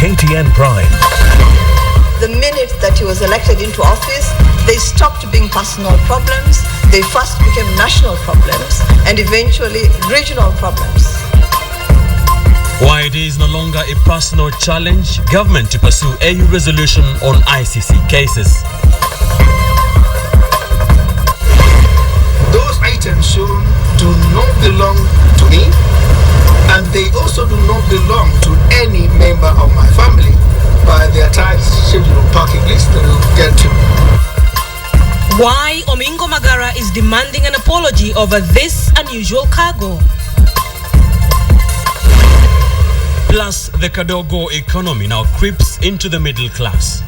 KTN Prime. The minute that he was elected into office, they stopped being personal problems. They first became national problems and eventually regional problems. Why it is no longer a personal challenge, government to pursue AU resolution on ICC cases. Those items shown do not belong to me, and they also do not belong to any member of my family by the attached schedule parking list that we'll get to. Why Omingo Magara is demanding an apology over this unusual cargo. Plus, the Kadogo economy now creeps into the middle class.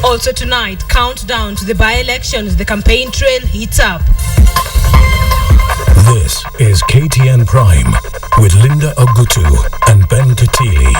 Also tonight, countdown to the by-elections, the campaign trail heats up. This is KTN Prime with Lindah Oguttu and Ben Kitili.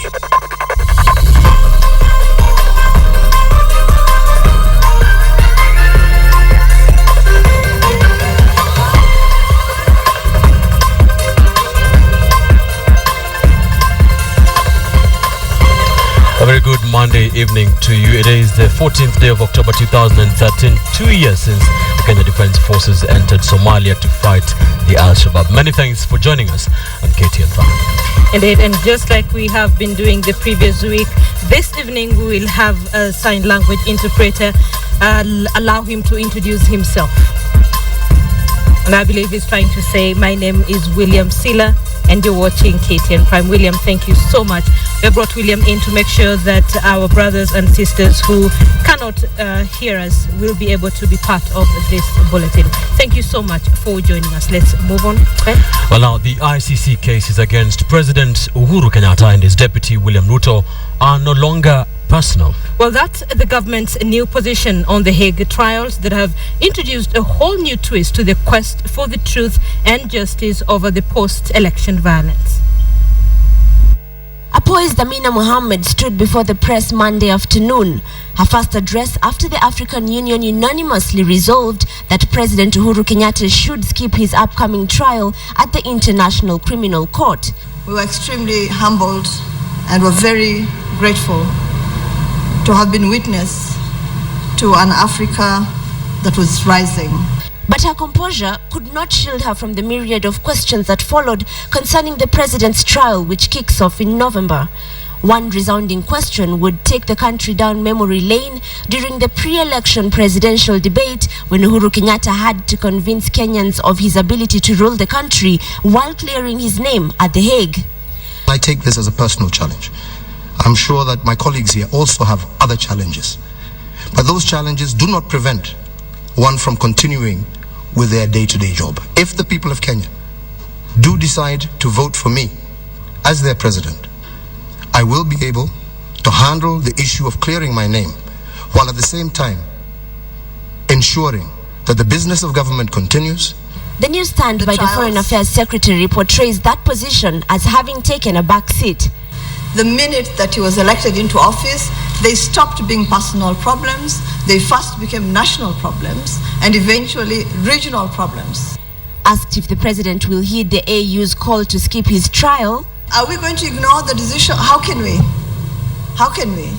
A very good Monday evening to you. It is the 14th day of October 2013, 2 years since the Kenya Defense Forces entered Somalia to fight the Al-Shabaab. Many thanks for joining us on KTN Prime. Indeed, and just like we have been doing the previous week, this evening we will have a sign language interpreter. Allow him to introduce himself. And I believe he's trying to say, my name is William Silla, and you're watching KTN Prime. William, thank you so much. We brought William in to make sure that our brothers and sisters who cannot hear us will be able to be part of this bulletin. Thank you so much for joining us. Let's move on. Ben? Well, now, the ICC cases against President Uhuru Kenyatta and his deputy William Ruto are no longer personal. Well, that's the government's new position on the Hague trials that have introduced a whole new twist to the quest for the truth and justice over the post-election violence. Poised Amina Mohammed stood before the press Monday afternoon, her first address after the African Union unanimously resolved that President Uhuru Kenyatta should skip his upcoming trial at the International Criminal Court. We were extremely humbled and were very grateful to have been witness to an Africa that was rising. But her composure could not shield her from the myriad of questions that followed concerning the president's trial, which kicks off in November. One resounding question would take the country down memory lane during the pre-election presidential debate when Uhuru Kenyatta had to convince Kenyans of his ability to rule the country while clearing his name at The Hague. I take this as a personal challenge. I'm sure that my colleagues here also have other challenges. But those challenges do not prevent one from continuing with their day-to-day job. If the people of Kenya do decide to vote for me as their president, I will be able to handle the issue of clearing my name, while at the same time ensuring that the business of government continues. The new stand by the Foreign Affairs Secretary portrays that position as having taken a back seat. The minute that he was elected into office, they stopped being personal problems. They first became national problems and eventually regional problems. Asked if the president will heed the AU's call to skip his trial. Are we going to ignore the decision? How can we? How can we?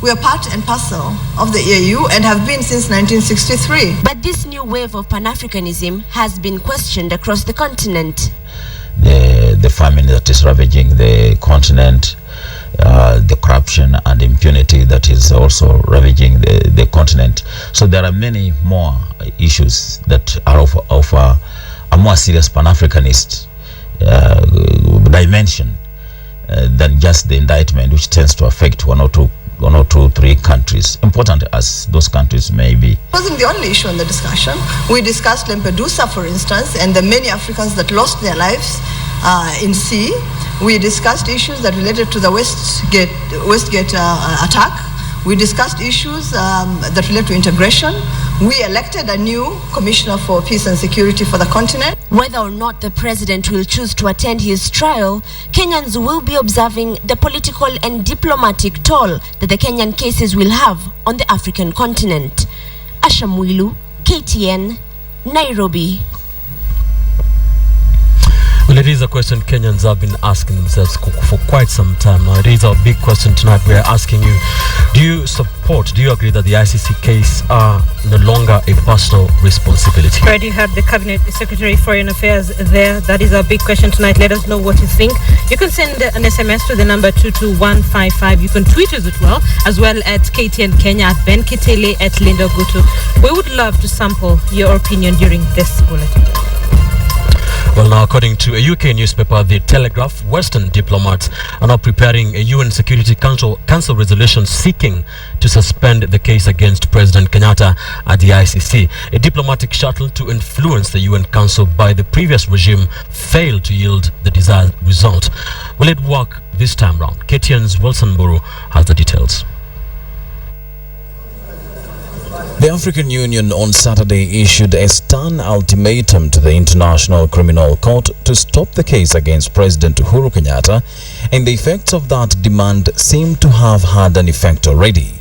We are part and parcel of the AU and have been since 1963. But this new wave of Pan-Africanism has been questioned across the continent. The famine that is ravaging the continent, the corruption and impunity that is also ravaging the continent. So there are many more issues that are of a more serious Pan-Africanist dimension than just the indictment, which tends to affect one or two, three countries, important as those countries may be. It wasn't the only issue in the discussion. We discussed Lampedusa, for instance, and the many Africans that lost their lives in sea. We discussed issues that related to the Westgate attack. We discussed issues that relate to integration. We elected a new commissioner for peace and security for the continent. Whether or not the president will choose to attend his trial, Kenyans will be observing the political and diplomatic toll that the Kenyan cases will have on the African continent. Asha Mwilu, KTN, Nairobi. Well, it is a question Kenyans have been asking themselves for quite some time now. It is our big question tonight. We are asking you, do you agree that the ICC case are no longer a personal responsibility? Fred, you have the Cabinet Secretary Foreign Affairs there. That is our big question tonight. Let us know what you think. You can send an SMS to the number 22155. You can tweet us as well at KTN Kenya, at Ben Kitili, at Lindah Oguttu. We would love to sample your opinion during this bulletin. Well, now, according to a UK newspaper, The Telegraph, Western diplomats are now preparing a UN Security Council resolution seeking to suspend the case against President Kenyatta at the ICC. A diplomatic shuttle to influence the UN Council by the previous regime failed to yield the desired result. Will it work this time round? KTN's Wilson Buru has the details. The African Union on Saturday issued a stern ultimatum to the International Criminal Court to stop the case against President Uhuru Kenyatta, and the effects of that demand seem to have had an effect already.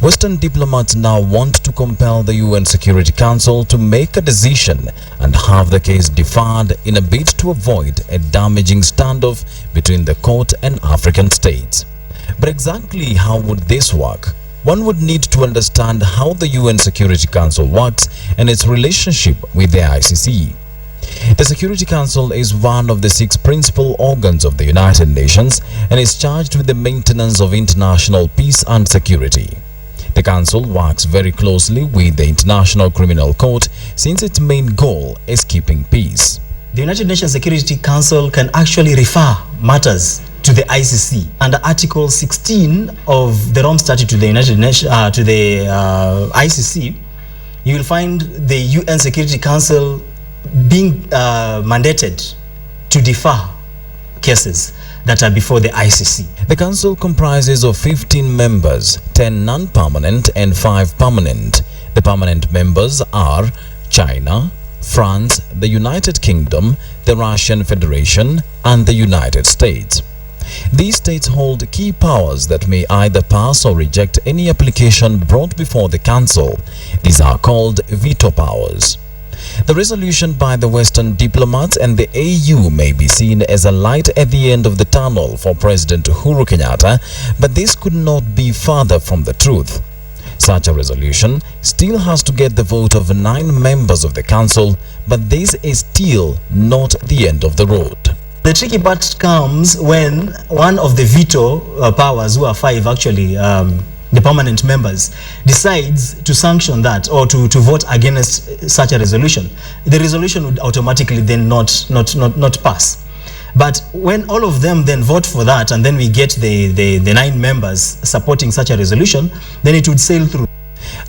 Western diplomats now want to compel the UN Security Council to make a decision and have the case deferred in a bid to avoid a damaging standoff between the court and African states. But exactly how would this work? One would need to understand how the UN Security Council works and its relationship with the ICC. The Security Council is one of the 6 principal organs of the United Nations and is charged with the maintenance of international peace and security. The Council works very closely with the International Criminal Court since its main goal is keeping peace. The United Nations Security Council can actually refer matters to the ICC under Article 16 of the Rome Statute to the United Nations, to the ICC. You will find the UN Security Council being mandated to defer cases that are before the ICC. The Council comprises of 15 members, 10 non-permanent and 5 permanent. The permanent members are China, France, the United Kingdom, the Russian Federation, and the United States. These states hold key powers that may either pass or reject any application brought before the Council. These are called veto powers. The resolution by the Western diplomats and the AU may be seen as a light at the end of the tunnel for President Uhuru Kenyatta, but this could not be further from the truth. Such a resolution still has to get the vote of 9 members of the Council, but this is still not the end of the road. The tricky part comes when one of the veto powers, who are 5 actually, the permanent members, decides to sanction that or to vote against such a resolution. The resolution would automatically then not pass. But when all of them then vote for that, and then we get the 9 members supporting such a resolution, then it would sail through.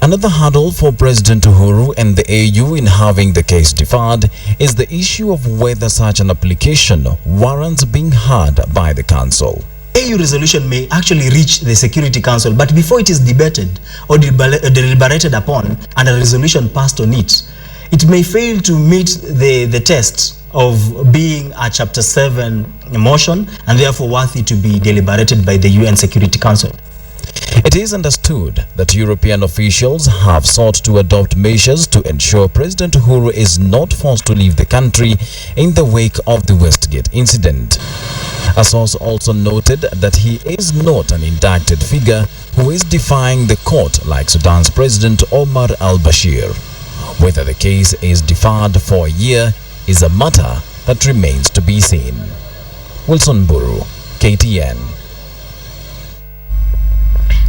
Another hurdle for President Uhuru and the AU in having the case deferred is the issue of whether such an application warrants being heard by the Council. AU resolution may actually reach the Security Council, but before it is debated or deliberated upon and a resolution passed on it, it may fail to meet the test of being a Chapter 7 motion and therefore worthy to be deliberated by the UN Security Council. It is understood that European officials have sought to adopt measures to ensure President Uhuru is not forced to leave the country in the wake of the Westgate incident. A source also noted that he is not an indicted figure who is defying the court like Sudan's President Omar al-Bashir. Whether the case is deferred for a year is a matter that remains to be seen. Wilson Buru, KTN.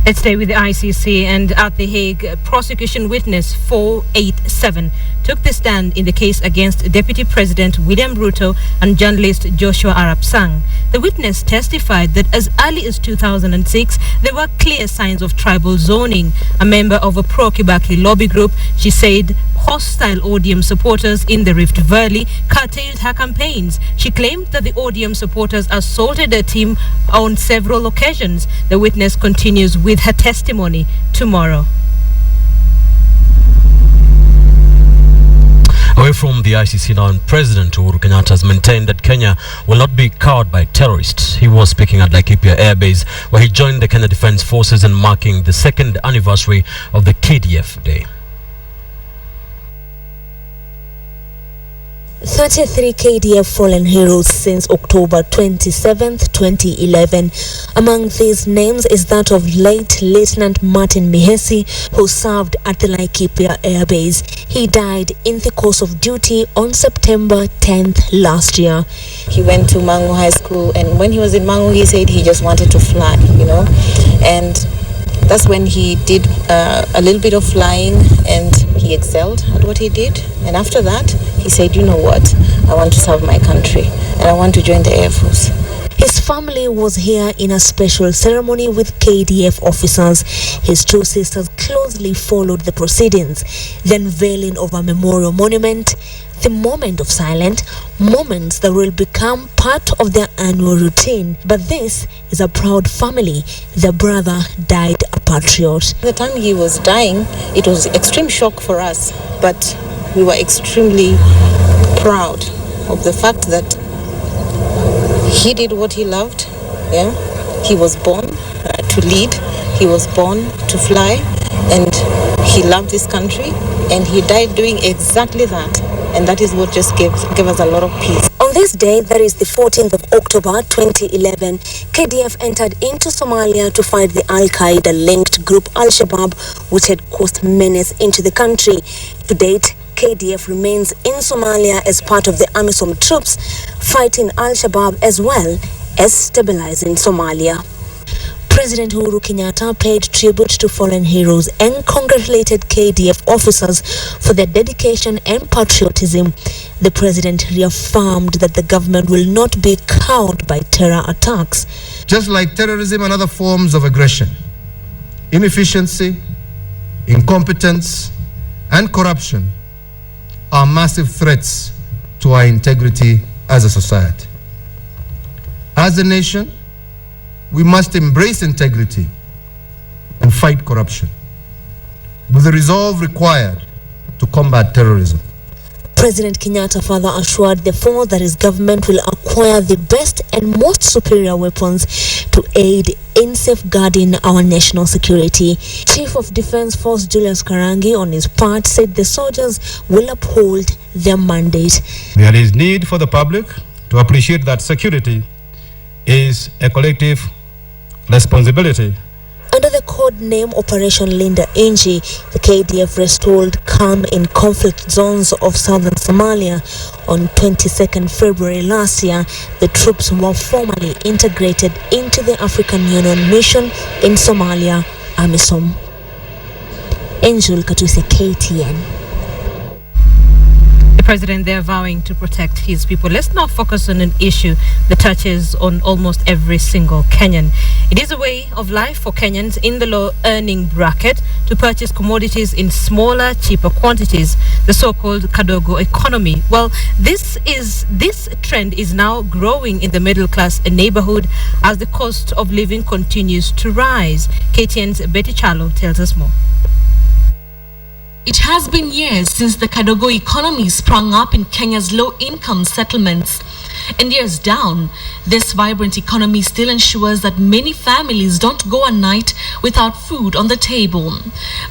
Let's stay with the ICC, and at The Hague, prosecution witness 487 took the stand in the case against Deputy President William Ruto and journalist Joshua Arap Sang. The witness testified that as early as 2006, there were clear signs of tribal zoning. A member of a pro-Kibaki lobby group, she said hostile ODM supporters in the Rift Valley curtailed her campaigns. She claimed that the ODM supporters assaulted her team on several occasions. The witness continues with her testimony tomorrow. Away from the ICC now, and President Uhuru Kenyatta has maintained that Kenya will not be cowed by terrorists. He was speaking at Laikipia Air Base, where he joined the Kenya Defence Forces in marking the 2nd anniversary of the KDF Day. 33 KDF fallen heroes since October 27, 2011. Among these names is that of late Lieutenant Martin Mihesi, who served at the Laikipia Air Base. He died in the course of duty on September 10th last year. He went to Mangu High School, and when he was in Mangu, he said he just wanted to fly, and that's when he did a little bit of flying, and he excelled at what he did. And after that, he said, you know what, I want to serve my country and I want to join the Air Force. His family was here in a special ceremony with KDF officers. His two sisters closely followed the proceedings, the unveiling of a memorial monument, the moment of silence, moments that will become part of their annual routine. But this is a proud family. Their brother died a patriot. The time he was dying, it was extreme shock for us, but we were extremely proud of the fact that he did what he loved. He was born to lead, he was born to fly, and he loved this country, and he died doing exactly that. And that is what just gave us a lot of peace. On this day, that is the 14th of October 2011, KDF entered into Somalia to fight the Al-Qaeda-linked group Al-Shabaab, which had caused menace into the country. To date, KDF remains in Somalia as part of the AMISOM troops, fighting Al-Shabaab as well as stabilizing Somalia. President Uhuru Kenyatta paid tribute to fallen heroes and congratulated KDF officers for their dedication and patriotism. The president reaffirmed that the government will not be cowed by terror attacks. Just like terrorism and other forms of aggression, inefficiency, incompetence, and corruption are massive threats to our integrity as a society. As a nation, we must embrace integrity and fight corruption with the resolve required to combat terrorism. President Kenyatta further assured the force that his government will acquire the best and most superior weapons to aid in safeguarding our national security. Chief of Defense Force Julius Karangi, on his part, said the soldiers will uphold their mandate. There is need for the public to appreciate that security is a collective responsibility. Under the code name Operation Lindah Oguttu, the KDF restored calm in conflict zones of southern Somalia. On 22nd February last year, the troops were formally integrated into the African Union mission in Somalia, AMISOM. Angel Katuse, KTN. The president there vowing to protect his people. Let's now focus on an issue that touches on almost every single Kenyan. It is a way of life for Kenyans in the low earning bracket to purchase commodities in smaller, cheaper quantities, the so-called Kadogo economy. Well, this trend is now growing in the middle class neighborhood as the cost of living continues to rise. KTN's Betty Chalo tells us more. It has been years since the Kadogo economy sprung up in Kenya's low-income settlements. And years down, this vibrant economy still ensures that many families don't go a night without food on the table.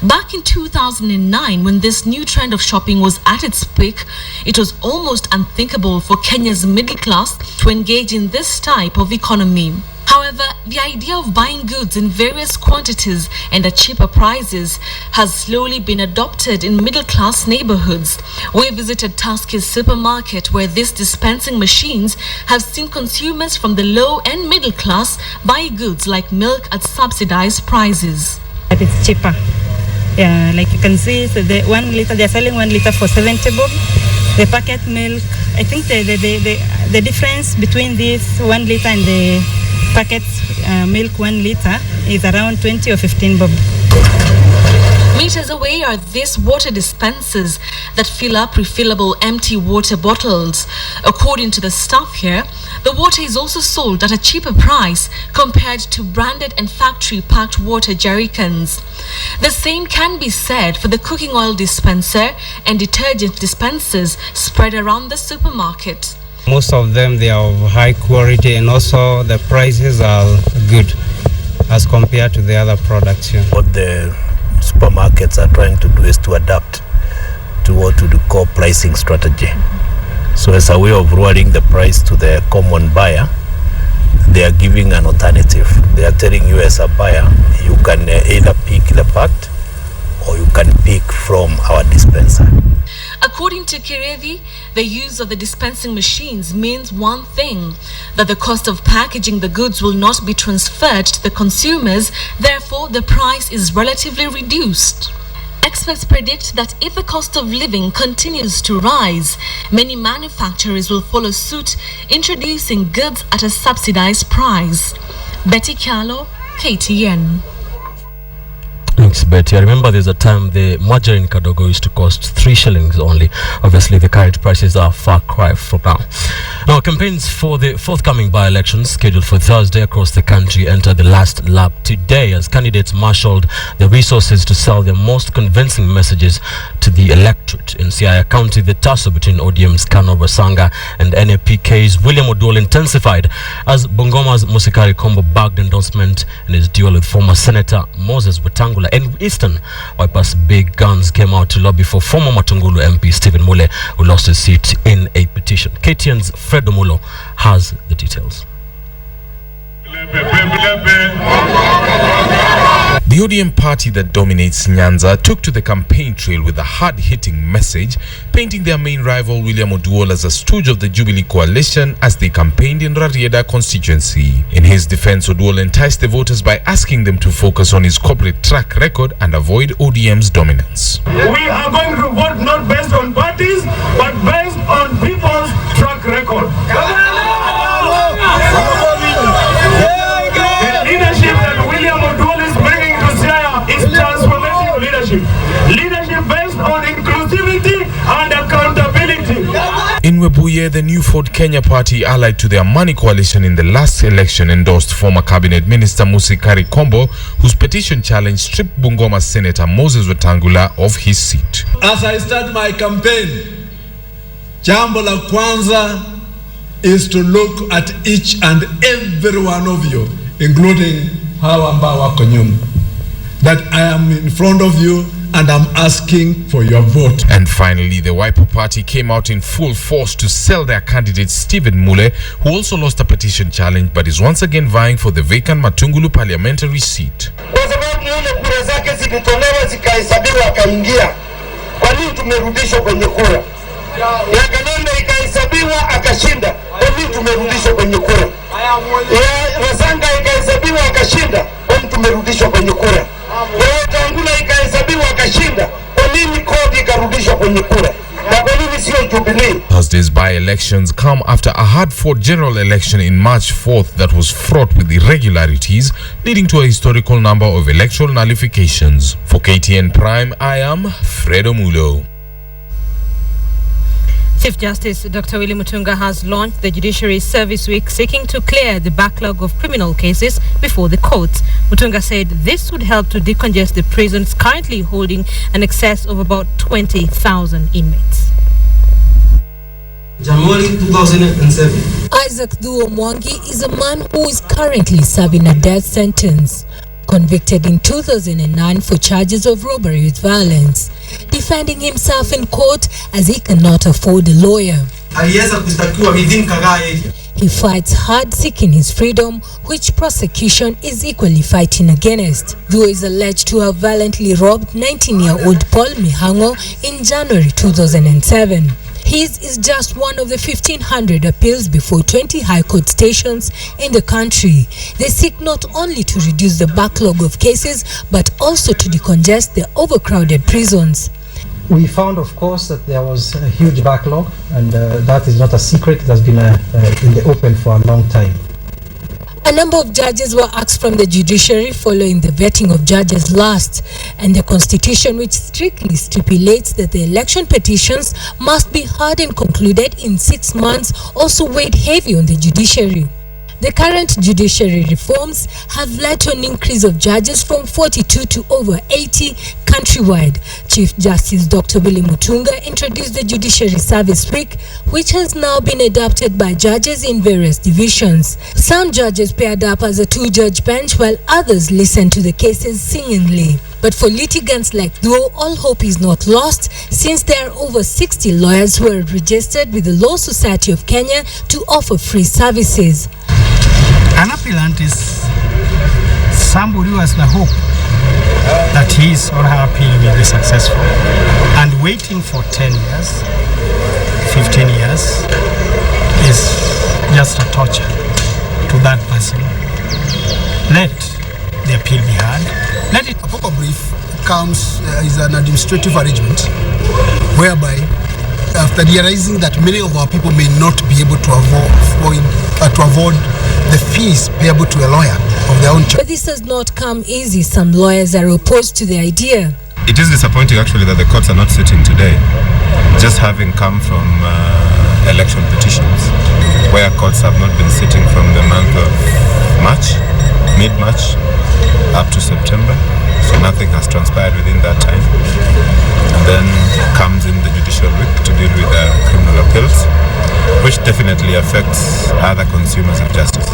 Back in 2009, when this new trend of shopping was at its peak, it was almost unthinkable for Kenya's middle class to engage in this type of economy. However, the idea of buying goods in various quantities and at cheaper prices has slowly been adopted in middle-class neighborhoods. We visited Tuskys supermarket, where these dispensing machines have seen consumers from the low and middle class buy goods like milk at subsidized prices. It's cheaper. Yeah, like you can see, so the 1 liter, they're selling 1 liter for 70 bob. The packet milk, I think the difference between this 1 liter and the packet milk 1 liter is around 20 or 15 bob. Meters away are these water dispensers that fill up refillable empty water bottles. According to the staff here, the water is also sold at a cheaper price compared to branded and factory-packed water jerrycans. The same can be said for the cooking oil dispenser and detergent dispensers spread around the supermarket. Most of them, they are of high quality, and also the prices are good as compared to the other products here. What the supermarkets are trying to do is to adapt to what we call pricing strategy. So as a way of lowering the price to the common buyer, they are giving an alternative. They are telling you as a buyer, you can either pick the pact or you can pick from our dispenser. According to Kirevi, the use of the dispensing machines means one thing, that the cost of packaging the goods will not be transferred to the consumers, therefore the price is relatively reduced. Experts predict that if the cost of living continues to rise, many manufacturers will follow suit, introducing goods at a subsidized price. Betty Kyalo, KTN. Thanks, Betty. I remember there's a time the margarine Kadogo used to cost 3 shillings only. Obviously, the current prices are far cry from now. Now, campaigns for the forthcoming by-elections scheduled for Thursday across the country enter the last lap today as candidates marshaled the resources to sell their most convincing messages to the electorate. In Siaya County, the tussle between ODM's Kano Basanga and NAPK's William Oduol intensified as Bungoma's Musikari Kombo bagged endorsement in his duel with former Senator Moses Wetangula. And Eastern Wipers Big Guns came out to lobby for former Matungulu MP Stephen Mule, who lost his seat in a petition. KTN's Fred Omulo has the details. The ODM party that dominates Nyanza took to the campaign trail with a hard-hitting message, painting their main rival William Oduol as a stooge of the Jubilee coalition as they campaigned in Rarieda constituency. In his defense, Oduol enticed the voters by asking them to focus on his corporate track record and avoid ODM's dominance. We are going to vote not based on parties, but based on people's track record. The leadership that William Oduol is bringing to Siaya is transformative leadership. Leadership based on inclusivity and accountability. In Webuye, the New Ford Kenya party allied to the Amani coalition in the last election endorsed former cabinet minister Musikari Kombo, whose petition challenge stripped Bungoma Senator Moses Wetangula of his seat. As I start my campaign, jambo la kwanza is to look at each and every one of you, including hawa ambao wako nyuma, that I am in front of you and I'm asking for your vote. And finally, the Wiper party came out in full force to sell their candidate Stephen Mule, who also lost a petition challenge but is once again vying for the vacant Matungulu parliamentary seat. Kwa sababu Mule kura zake zilitolewa zikahesabiwa akaingia. Kwa nini tumerudishwa kwenye kura? Ya Kananda ikahesabiwa akashinda. Kwa nini tumerudishwa kwenye kura? Ya Rasanga ikahesabiwa akashinda. Kwa nini tumerudishwa kwenye kura? Ya Tangula ikahesabiwa akashinda. Kwa nini kodi ikarudishwa kwenye kura? Na kwa nini sio Jubilee? Thursday's by-elections come after a hard-fought general election in March 4th that was fraught with irregularities, leading to a historical number of electoral nullifications. For KTN Prime, I am Fred Omulo. Chief Justice Dr. Willie Mutunga has launched the Judiciary Service Week seeking to clear the backlog of criminal cases before the courts. Mutunga said this would help to decongest the prisons currently holding an excess of about 20,000 inmates. January 2007. Isaac Duo Mwangi is a man who is currently serving a death sentence. Convicted in 2009 for charges of robbery with violence, defending himself in court as he cannot afford a lawyer. He fights hard seeking his freedom, which prosecution is equally fighting against. Duo is alleged to have violently robbed 19-year-old Paul Mihango in January 2007. His is just one of the 1,500 appeals before 20 high court stations in the country. They seek not only to reduce the backlog of cases, but also to decongest the overcrowded prisons. We found, of course, that there was a huge backlog, and that is not a secret. It has been in the open for a long time. A number of judges were axed from the judiciary following the vetting of judges last, and the constitution, which strictly stipulates that the election petitions must be heard and concluded in 6 months, also weighed heavy on the judiciary. The current judiciary reforms have led to an increase of judges from 42 to over 80, countrywide. Chief Justice Dr. Willy Mutunga introduced the Judiciary Service Week, which has now been adopted by judges in various divisions. Some judges paired up as a 2-judge bench, while others listened to the cases singingly. But for litigants like Duo, all hope is not lost, since there are over 60 lawyers who are registered with the Law Society of Kenya to offer free services. An appellant is somebody who has the hope that his or her appeal will be successful. And waiting for 10 years, 15 years is just a torture to that person. Let the appeal be heard. Let it. A proper brief comes is an administrative arrangement whereby, after realizing that many of our people may not be able to avoid the fees payable to a lawyer of their own choice. But this does not come easy. Some lawyers are opposed to the idea. It is disappointing actually that the courts are not sitting today, just having come from election petitions, where courts have not been sitting from the month of March, mid-March, up to September. So nothing has transpired within that time. And then comes in the judicial week to deal with criminal appeals, which definitely affects other consumers of justice.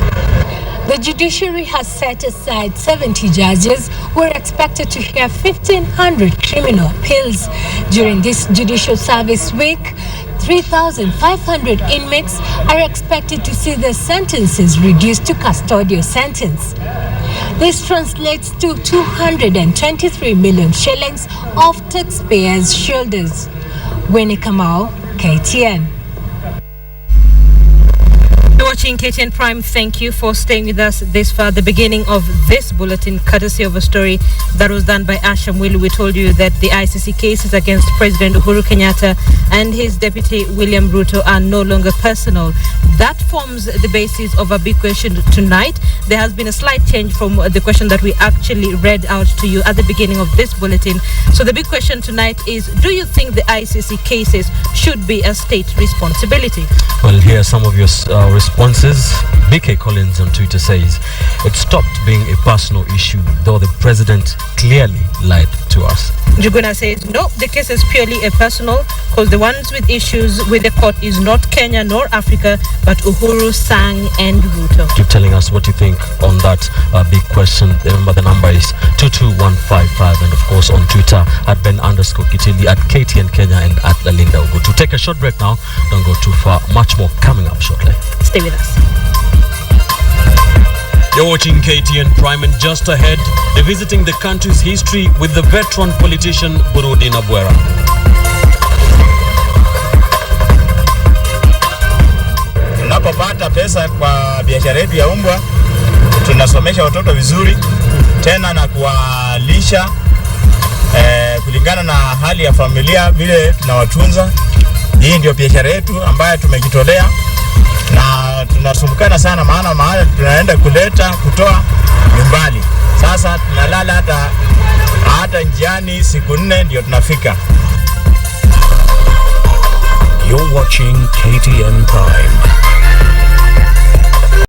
The judiciary has set aside 70 judges who are expected to hear 1,500 criminal appeals. During this Judicial Service Week, 3,500 inmates are expected to see their sentences reduced to custodial sentence. This translates to 223 million shillings off taxpayers' shoulders. Winnie Kamau, KTN. You're watching KTN Prime. Thank you for staying with us this far. The beginning of this bulletin, courtesy of a story that was done by Asham Willu. We told you that the ICC cases against President Uhuru Kenyatta and his deputy William Ruto are no longer personal. That forms the basis of a big question tonight. There has been a slight change from the question that we actually read out to you at the beginning of this bulletin. So the big question tonight is, do you think the ICC cases should be a state responsibility? Well, here are some of your responses. BK Collins on Twitter says, it stopped being a personal issue, though the president clearly lied to us. Juguna says, no, the case is purely a personal, because the ones with issues with the court is not Kenya nor Africa, but Uhuru, Sang and Ruto. Keep telling us what you think on that big question. Remember, the number is 22155, and of course on Twitter at Ben_Kitili, at KTN Kenya, and at Lindah Oguttu. Take a short break now. Don't go too far. Much more coming up shortly. Stay with us. You're watching KTN Prime, and just ahead, revisiting the country's history with the veteran politician Burudi Nabwera. Tunapopata pesa kwa biashara yetu ya umbwa, tunasomesha watoto vizuri tena na kuwalisha kulingana na hali ya familia vile tunawatunza. Hii ndio biashara yetu ambayo tumejitolea, na tunasumbukana sana maana mahali tunaenda kuleta kutoa nyumbani. Sasa tunalala hata njiani siku 4 ndio tunafika. You're watching KTN Prime.